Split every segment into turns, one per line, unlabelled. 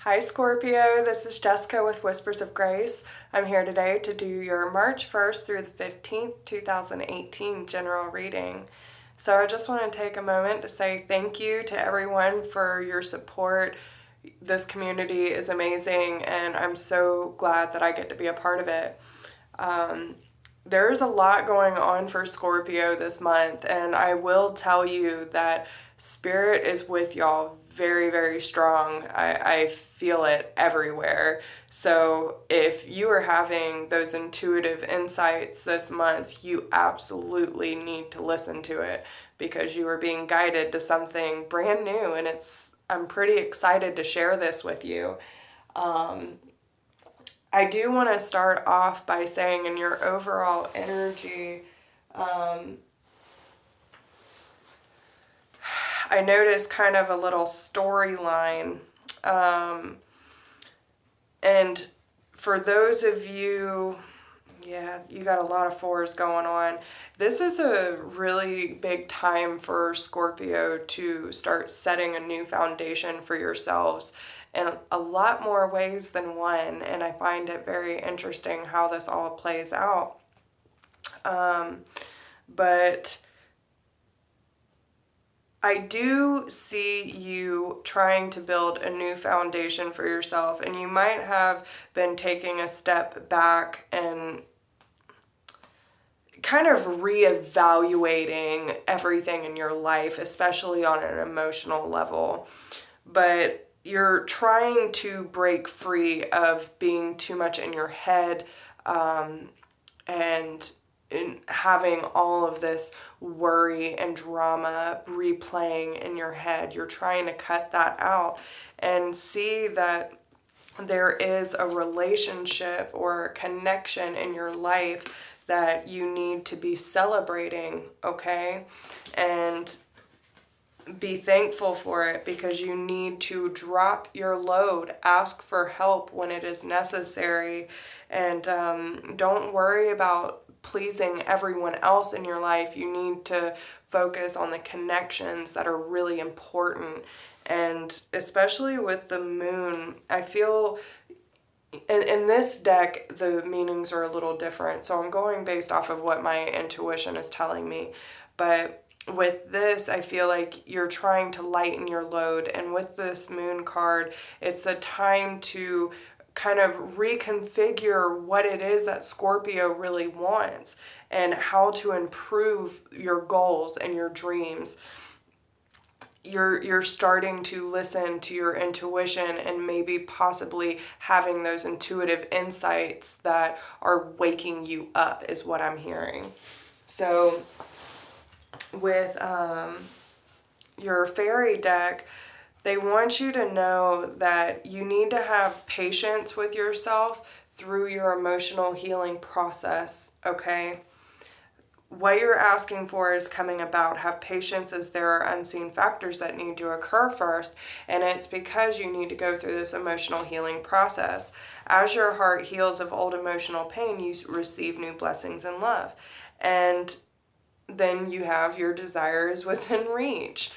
Hi Scorpio, this is Jessica with Whispers of Grace. I'm here today to do your March 1st through the 15th, 2018 general reading. So I just want to take a moment to say thank you to everyone for your support. This community is amazing and I'm so glad that I get to be a part of it. There's a lot going on for Scorpio this month, and I will tell you that Spirit is with y'all very, very strong. I feel it everywhere. So if you are having those intuitive insights this month, you absolutely need to listen to it because you are being guided to something brand new, and I'm pretty excited to share this with you. I do want to start off by saying in your overall energy, I noticed kind of a little storyline. And for those of you, yeah, you got a lot of fours going on. This is a really big time for Scorpio to start setting a new foundation for yourselves in a lot more ways than one. And I find it very interesting how this all plays out. But I do see you trying to build a new foundation for yourself, and you might have been taking a step back and kind of reevaluating everything in your life, especially on an emotional level. But you're trying to break free of being too much in your head, and in having all of this worry and drama replaying in your head. You're trying to cut that out and see that there is a relationship or a connection in your life that you need to be celebrating, okay? And be thankful for it, because you need to drop your load, ask for help when it is necessary, and don't worry about pleasing everyone else in your life. You need to focus on the connections that are really important. And especially with the moon, I feel in this deck the meanings are a little different, so I'm going based off of what my intuition is telling me. But with this, I feel like you're trying to lighten your load, and with this moon card, it's a time to kind of reconfigure what it is that Scorpio really wants and how to improve your goals and your dreams. You're starting to listen to your intuition and maybe possibly having those intuitive insights that are waking you up is what I'm hearing. So with your fairy deck, they want you to know that you need to have patience with yourself through your emotional healing process, okay? What you're asking for is coming about. Have patience, as there are unseen factors that need to occur first, and it's because you need to go through this emotional healing process. As your heart heals of old emotional pain, you receive new blessings and love, and then you have your desires within reach.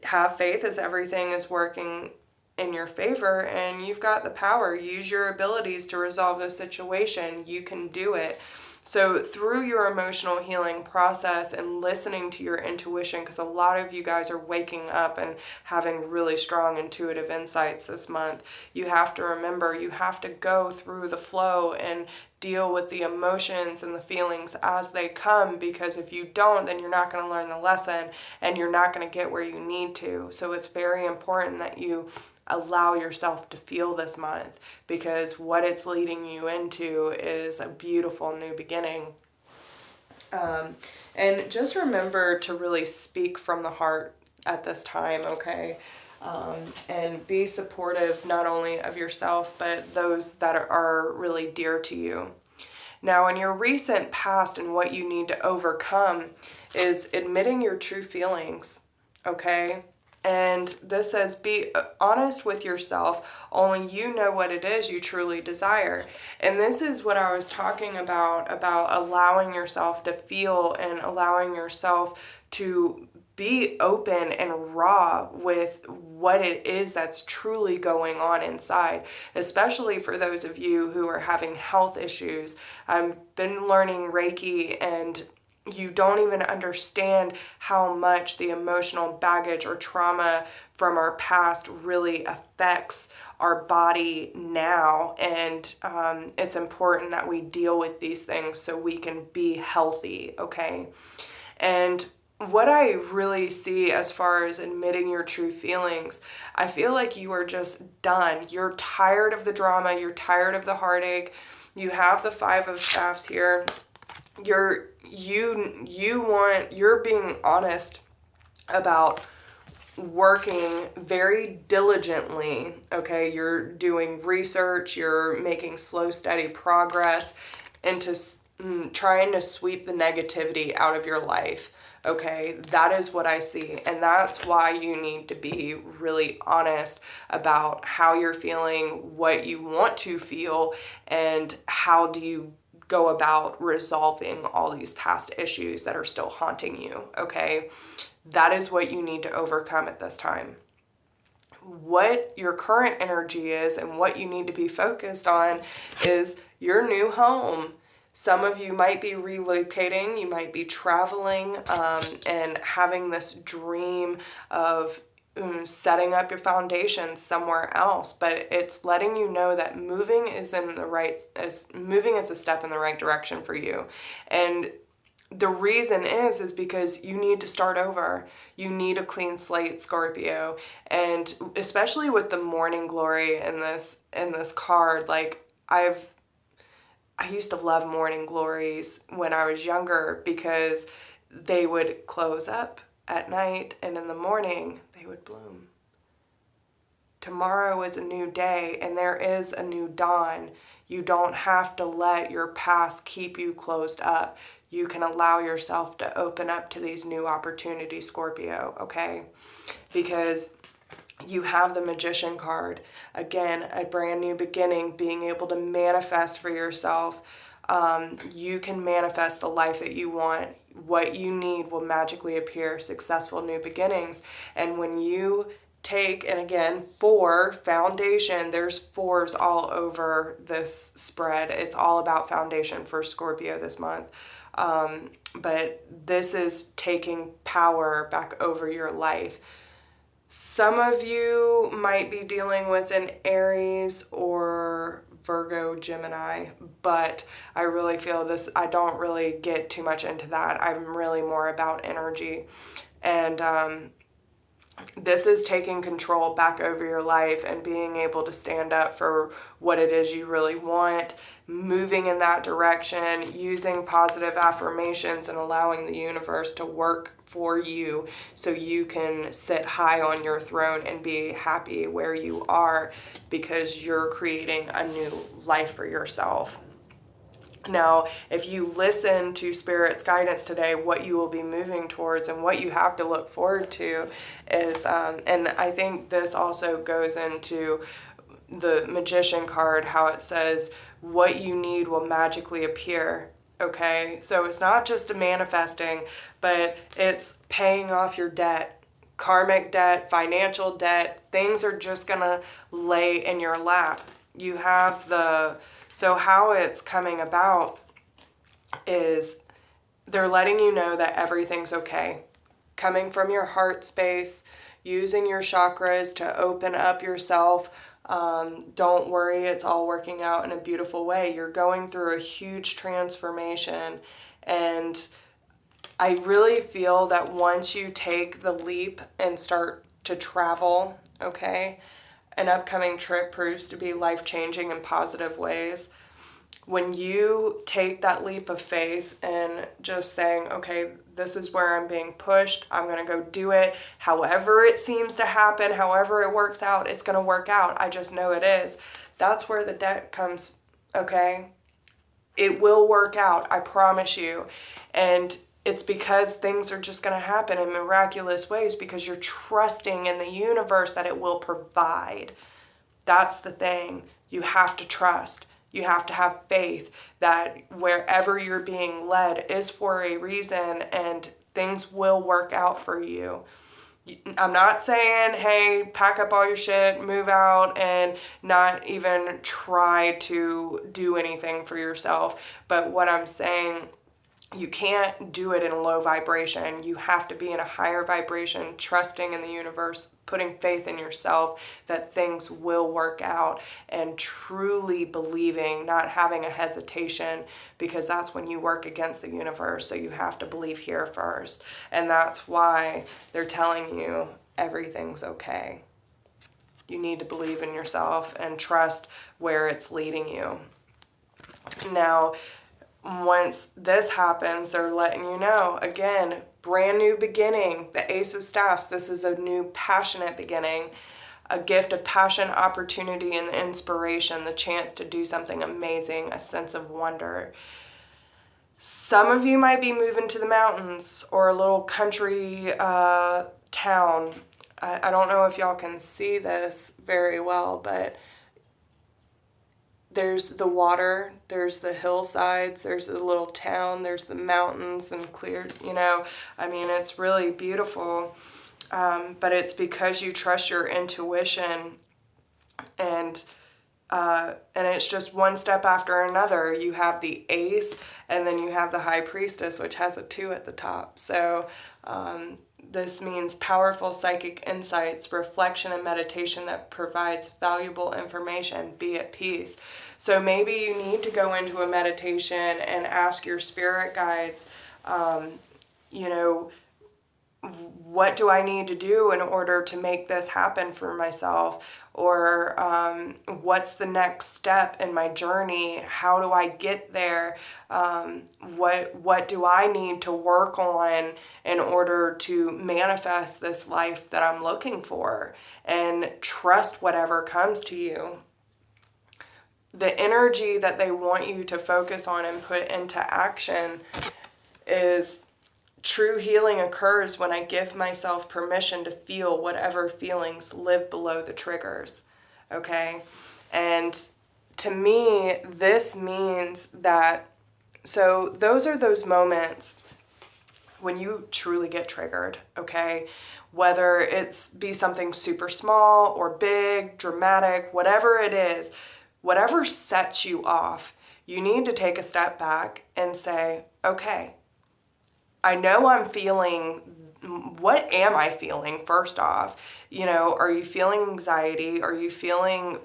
Have faith as everything is working in your favor, and you've got the power. Use your abilities to resolve the situation. You can do it. So through your emotional healing process and listening to your intuition, because a lot of you guys are waking up and having really strong intuitive insights this month, you have to remember you have to go through the flow and deal with the emotions and the feelings as they come, because if you don't, then you're not going to learn the lesson and you're not going to get where you need to. So it's very important that you allow yourself to feel this month, because what it's leading you into is a beautiful new beginning. And just remember to really speak from the heart at this time, okay? And be supportive not only of yourself, but those that are really dear to you. Now, in your recent past, and what you need to overcome is admitting your true feelings, okay? And this says, be honest with yourself. Only you know what it is you truly desire. And this is what I was talking about allowing yourself to feel and allowing yourself to be open and raw with what it is that's truly going on inside, especially for those of you who are having health issues. I've been learning Reiki, and you don't even understand how much the emotional baggage or trauma from our past really affects our body now. And it's important that we deal with these things so we can be healthy, okay? And what I really see as far as admitting your true feelings, I feel like you are just done. You're tired of the drama. You're tired of the heartache. You have the Five of Staffs here. You're being honest about working very diligently, okay? You're doing research, you're making slow, steady progress into trying to sweep the negativity out of your life, okay? That is what I see, and that's why you need to be really honest about how you're feeling, what you want to feel, and how do you go about resolving all these past issues that are still haunting you, okay? That is what you need to overcome at this time. What your current energy is and what you need to be focused on is your new home. Some of you might be relocating, you might be traveling, and having this dream of setting up your foundation somewhere else, but it's letting you know that moving is a step in the right direction for you. And the reason is because you need to start over. You need a clean slate, Scorpio. And especially with the morning glory in this card, like I used to love morning glories when I was younger because they would close up at night and in the morning they would bloom. Tomorrow is a new day and there is a new dawn. You don't have to let your past keep you closed up. You can allow yourself to open up to these new opportunities, Scorpio, okay? Because you have the Magician card. Again, a brand new beginning, being able to manifest for yourself. You can manifest the life that you want. What you need will magically appear, successful new beginnings. And when you take, and again, 4, foundation, there's 4s all over this spread. It's all about foundation for Scorpio this month. But this is taking power back over your life. Some of you might be dealing with an Aries or Virgo, Gemini, but I really feel this, I don't really get too much into that. I'm really more about energy. And this is taking control back over your life and being able to stand up for what it is you really want, moving in that direction, using positive affirmations and allowing the universe to work for you so you can sit high on your throne and be happy where you are because you're creating a new life for yourself. Now, if you listen to Spirit's guidance today, what you will be moving towards and what you have to look forward to is, and I think this also goes into the Magician card, how it says, what you need will magically appear. Okay, so it's not just a manifesting, but it's paying off your debt, karmic debt, financial debt. Things are just gonna lay in your lap. You have so how it's coming about is they're letting you know that everything's okay. Coming from your heart space, using your chakras to open up yourself. Don't worry, it's all working out in a beautiful way. You're going through a huge transformation, and I really feel that once you take the leap and start to travel, okay, an upcoming trip proves to be life-changing in positive ways. When you take that leap of faith and just saying, okay, this is where I'm being pushed, I'm going to go do it. However it seems to happen, however it works out, it's going to work out. I just know it is. That's where the debt comes, okay? It will work out, I promise you. And it's because things are just going to happen in miraculous ways because you're trusting in the universe that it will provide. That's the thing. You have to trust. You have to have faith that wherever you're being led is for a reason, and things will work out for you. I'm not saying, hey, pack up all your shit, move out, and not even try to do anything for yourself. But what I'm saying, you can't do it in a low vibration. You have to be in a higher vibration, trusting in the universe, putting faith in yourself that things will work out, and truly believing, not having a hesitation, because that's when you work against the universe. So you have to believe here first. And that's why they're telling you everything's okay. You need to believe in yourself and trust where it's leading you. Now, once this happens, they're letting you know, again, brand new beginning, the Ace of Staffs. This is a new passionate beginning, a gift of passion, opportunity, and inspiration, the chance to do something amazing, a sense of wonder. Some of you might be moving to the mountains or a little country town. I don't know if y'all can see this very well, but there's the water, there's the hillsides, there's a little town, there's the mountains and clear, I mean, it's really beautiful. But it's because you trust your intuition, and it's just one step after another. You have the Ace, and then you have the High Priestess, which has a 2 at the top. So this means powerful psychic insights, reflection, and meditation that provides valuable information. Be at peace. So maybe you need to go into a meditation and ask your spirit guides, what do I need to do in order to make this happen for myself? Or what's the next step in my journey? How do I get there? What do I need to work on in order to manifest this life that I'm looking for? And trust whatever comes to you. The energy that they want you to focus on and put into action is: true healing occurs when I give myself permission to feel whatever feelings live below the triggers. Okay? And to me, this means that, so those are those moments when you truly get triggered, okay? Whether it's be something super small or big, dramatic, whatever it is, whatever sets you off, you need to take a step back and say, okay, I know I'm feeling, what am I feeling first off? Are you feeling anxiety? Are you feeling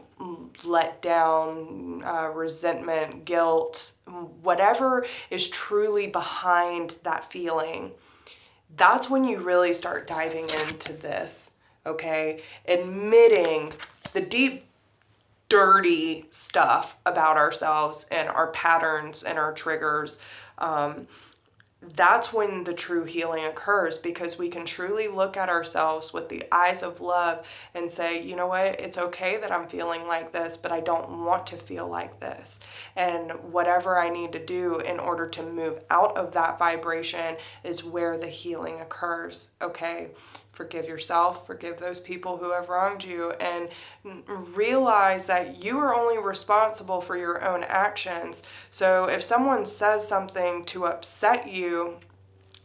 let down, resentment, guilt? Whatever is truly behind that feeling, that's when you really start diving into this, okay? Admitting the deep, dirty stuff about ourselves and our patterns and our triggers. That's when the true healing occurs, because we can truly look at ourselves with the eyes of love and say, you know what, it's okay that I'm feeling like this, but I don't want to feel like this. And whatever I need to do in order to move out of that vibration is where the healing occurs, okay? Forgive yourself, forgive those people who have wronged you, and realize that you are only responsible for your own actions. So if someone says something to upset you,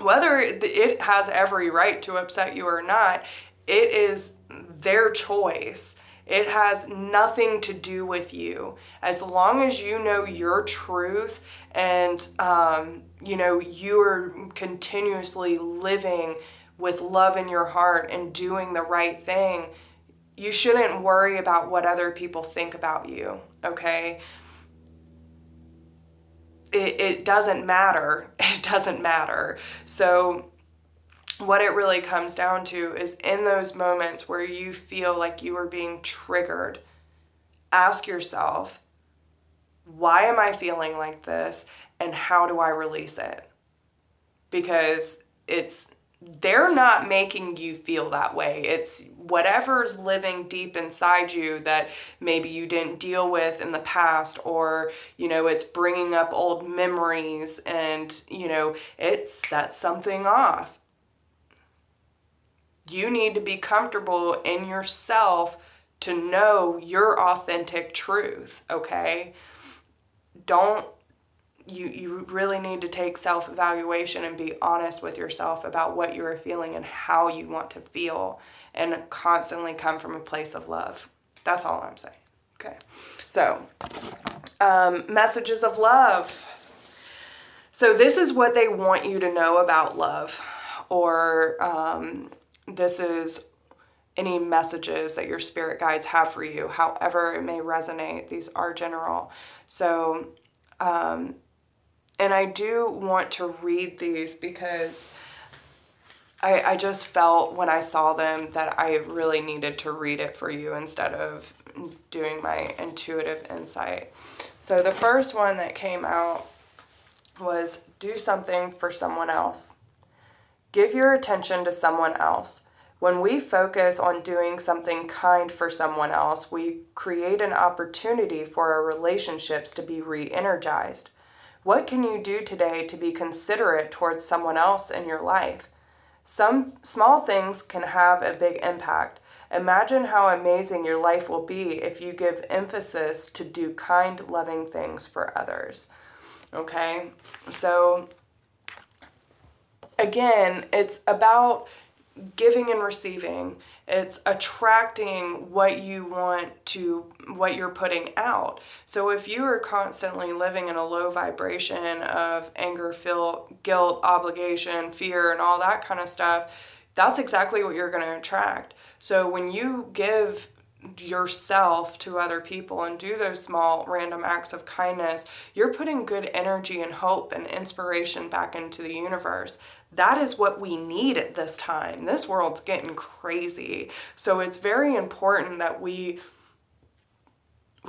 whether it has every right to upset you or not, it is their choice. It has nothing to do with you. As long as you know your truth and, you're continuously living with love in your heart and doing the right thing, you shouldn't worry about what other people think about you, okay? It doesn't matter. It doesn't matter. So what it really comes down to is, in those moments where you feel like you are being triggered, ask yourself, why am I feeling like this, and how do I release it? Because they're not making you feel that way. It's whatever's living deep inside you that maybe you didn't deal with in the past, or, it's bringing up old memories and, it sets something off. You need to be comfortable in yourself to know your authentic truth, okay? Don't you really need to take self-evaluation and be honest with yourself about what you are feeling and how you want to feel, and constantly come from a place of love. That's all I'm saying. Okay. So, messages of love. So this is what they want you to know about love, or this is any messages that your spirit guides have for you, however it may resonate. These are general. So, and I do want to read these because I just felt when I saw them that I really needed to read it for you instead of doing my intuitive insight. So the first one that came out was, do something for someone else. Give your attention to someone else. When we focus on doing something kind for someone else, we create an opportunity for our relationships to be re-energized. What can you do today to be considerate towards someone else in your life? Some small things can have a big impact. Imagine how amazing your life will be if you give emphasis to do kind, loving things for others. Okay, so again, it's about giving and receiving. It's attracting what you want to, what you're putting out. So if you are constantly living in a low vibration of anger, guilt, obligation, fear, and all that kind of stuff, that's exactly what you're going to attract. So when you give yourself to other people and do those small random acts of kindness, you're putting good energy and hope and inspiration back into the universe. That is what we need at this time. This world's getting crazy. So it's very important that we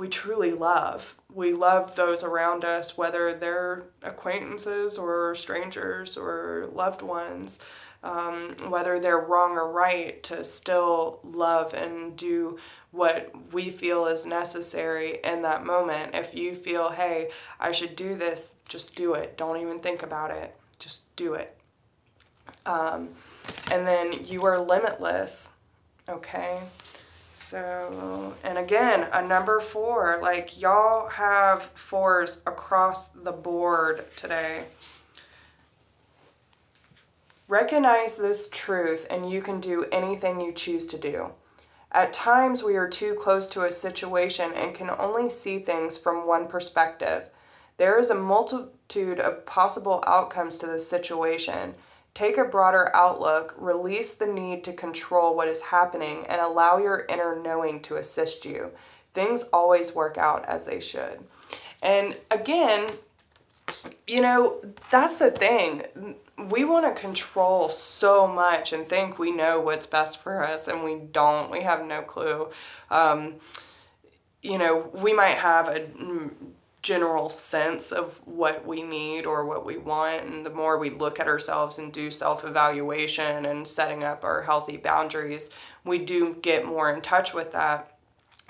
truly love. We love those around us, whether they're acquaintances or strangers or loved ones, whether they're wrong or right, to still love and do what we feel is necessary in that moment. If you feel, hey, I should do this, just do it. Don't even think about it. Just do it. And then you are limitless. Okay. So, and again, a number 4, like y'all have 4s across the board today. Recognize this truth and you can do anything you choose to do. At times we are too close to a situation and can only see things from one perspective. There is a multitude of possible outcomes to this situation. Take a broader outlook, release the need to control what is happening, and allow your inner knowing to assist you. Things always work out as they should. And again, you know, that's the thing. We want to control so much and think we know what's best for us, and we don't. We have no clue. You know, we might have a general sense of what we need or what we want, and the more we look at ourselves and do self-evaluation and setting up our healthy boundaries, we do get more in touch with that.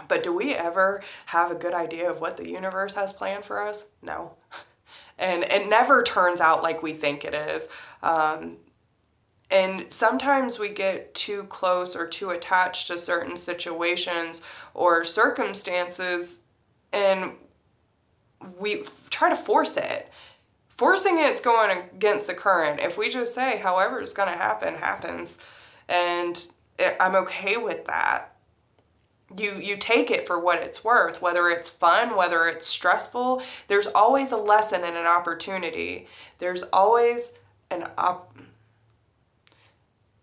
But do we ever have a good idea of what the universe has planned for us? No. And it never turns out like we think it is. And sometimes we get too close or too attached to certain situations or circumstances, and we try to force it. Forcing it's going against the current. If we just say, however it's going to happen, happens. And I'm okay with that. You take it for what it's worth, whether it's fun, whether it's stressful. There's always a lesson and an opportunity. There's always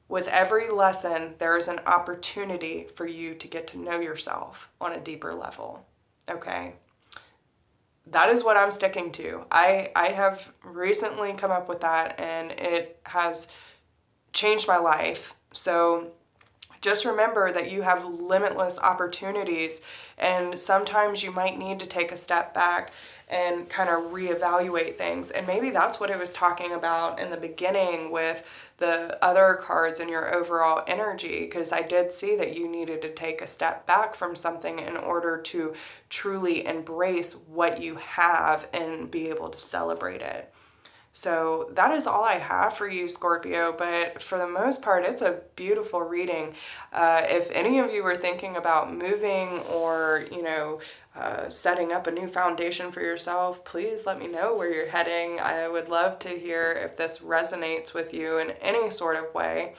with every lesson, there is an opportunity for you to get to know yourself on a deeper level. Okay? That is what I'm sticking to. I have recently come up with that, and it has changed my life. So just remember that you have limitless opportunities, and sometimes you might need to take a step back and kind of reevaluate things. And maybe that's what it was talking about in the beginning with the other cards in your overall energy, because I did see that you needed to take a step back from something in order to truly embrace what you have and be able to celebrate it. So that is all I have for you, Scorpio, but for the most part, it's a beautiful reading. If any of you were thinking about moving or, setting up a new foundation for yourself, please let me know where you're heading. I would love to hear if this resonates with you in any sort of way.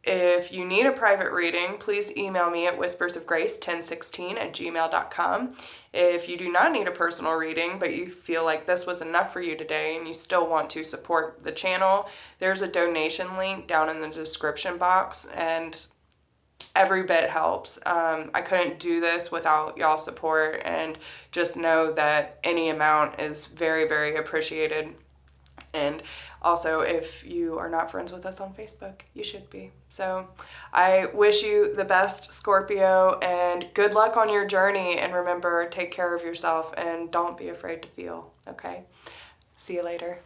If you need a private reading, please email me at whispersofgrace1016@gmail.com. If you do not need a personal reading, but you feel like this was enough for you today and you still want to support the channel, there's a donation link down in the description box, and every bit helps. I couldn't do this without y'all's support, and just know that any amount is very, very appreciated. And also, if you are not friends with us on Facebook, you should be. So I wish you the best, Scorpio, and good luck on your journey. And remember, take care of yourself and don't be afraid to feel, okay? See you later.